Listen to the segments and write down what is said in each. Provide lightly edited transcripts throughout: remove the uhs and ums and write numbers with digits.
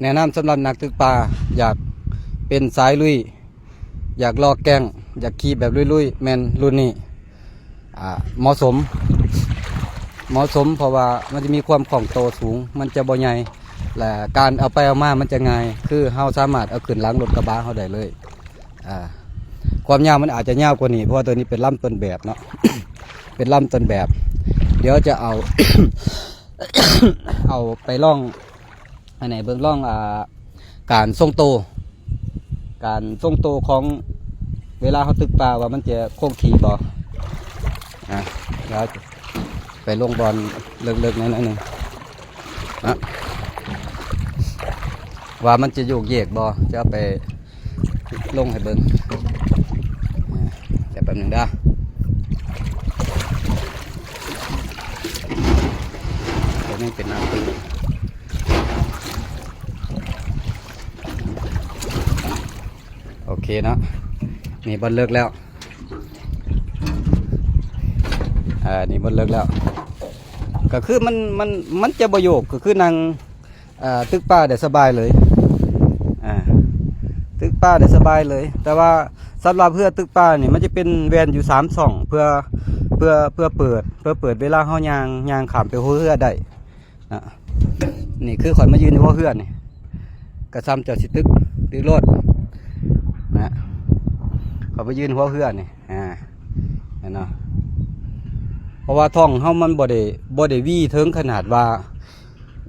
แนะนำสำหรับนักตึกปลาอยากเป็นสายลุยอยากลอกแกงอยากขี่แบบลุยๆแมนรุ่นนี้เหมาะสมเพราะว่ามันจะมีความคล่องตัวสูงมันจะบ่ใหญ่และการเอาไปเอามามันจะง่ายคือเฮาสามารถเอาขึ้นหลังรถกระบะเฮาได้เลยความยาวมันอาจจะยาวกว่านี้เพราะว่าตัวนี้เป็นลำต้นแบบเนาะ เป็นลำต้นแบบเดี๋ยวจะเอา เอาไปล่องอันไหนเบื้องล่องการทรงตัวของเวลาเขาตึกปลาว่ามันจะโค้งถี่บ่แล้วไปลงบอลเลิกๆนิดนึงนะว่ามันจะโยกเยกบ่จะไปลงให้เบิ้งแต่แป๊บนึงได้ตัวนี้เป็นน้ำตื้นโอเคเนาะนี่บอลเลิกแล้วนี่บอลเลิกแล้วก็คือมันจะประโยคก็คือนางตึกป้าได้สบายเลยตึกป้าได้สบายเลยแต่ว่าสำหรับเพื่อตึกป้านี่มันจะเป็นแวนอยู่3 ช่องเพื่อเปิดเวลาเฮายางขามไปหัวเรือได้นี่คือข่อยมายืนอยู่หัวเรือนี่กระซ้ำเจ้าสิตึกรถนะเขาไปยืนหัวเรือนี่เนาะเพราะว่าท้องเฮามันบ่ได้วี่ถึงขนาดว่า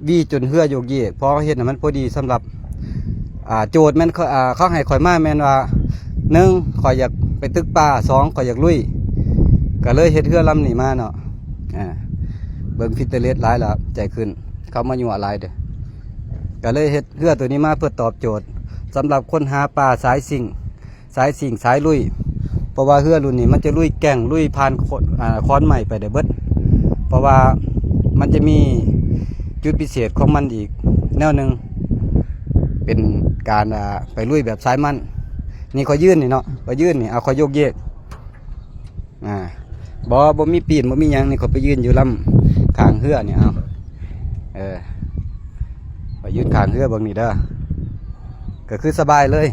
วี่จนเรือโยกเยกเพราะเฮ็ดให้มันพอดีสำหรับโจทย์มันเขาให้ข่อยมาแม่นว่า1ข่อยอยากไปตึกป่า2ข่อยอยากลุยก็เลยเฮ็ดเรือลำนี้มาเนาะเบิ่งฟิตเตอร์เลสหลายแล้วใจขึ้นเขามาอยู่อะไรเด้อก็เลยเฮ็ดเรือตัวนี้มาเพื่อตอบโจทย์สำหรับคนหาปลาสายสิ่งสายลุยเพราะว่าเรือรุ่นนี้มันจะลุยแก่งลุยผ่านค้อนใหม่ไปได้เบิดเพราะว่ามันจะมีจุดพิเศษของมันอีกแนวหนึ่งเป็นการไปลุยแบบสายมันนี่เขายื่นนี่เนาะเขายื่นนี่เอาเขาโยกเยกบ่มีปีนบ่มีหยังนี่เขาไปยืนอยู่ลำขางเรือนี่เอาไปยืนขางเรือบางนี่เด้อก็คือสบายเลย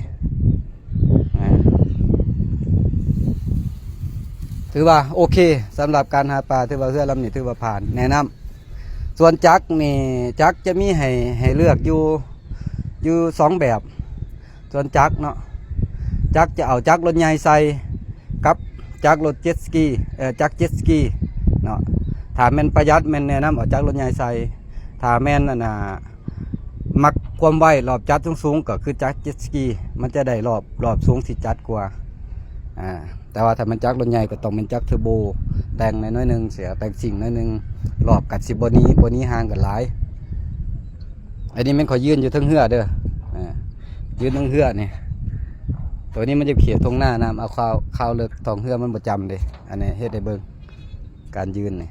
ถือว่าโอเคสำหรับการหาปลาถือว่าเรือลำนี้ถือว่าผ่านแนะนำส่วนจักนี่จักจะมีให้เลือกอยู่2 แบบส่วนจักเนาะจักจะเอาจักรถใหญ่ใส่กับจักรถเจ็ตสกีจักเจ็ตสกีเนาะถ้าแม่นประหยัดแม่นแนะนำเอาจักรถใหญ่ใส่ถ้าแม่นมักความไวรอบจัดสูงก็คือจักเจ็ตสกีมันจะได้รอบสูงสิจัดกว่าแต่ว่าถ้ามันจักรถใหญ่ก็ต้องเป็นจักรเทอร์โบแต่งน้อยนึงเสียแต่งสิ่งน้อยนึงรอบกัด10บนี้ห่างกันหลายอันนี้มันขอยืนอยู่ทั้งเหือเด้อยืนทั้งเหือนี่ตัวนี้มันจะเขียนตรงหน้าน้ำเอาข้าวเลือกทองเหือมันประจำเลยอันนี้เฮ็ดได้เบิ่งการยืนนี่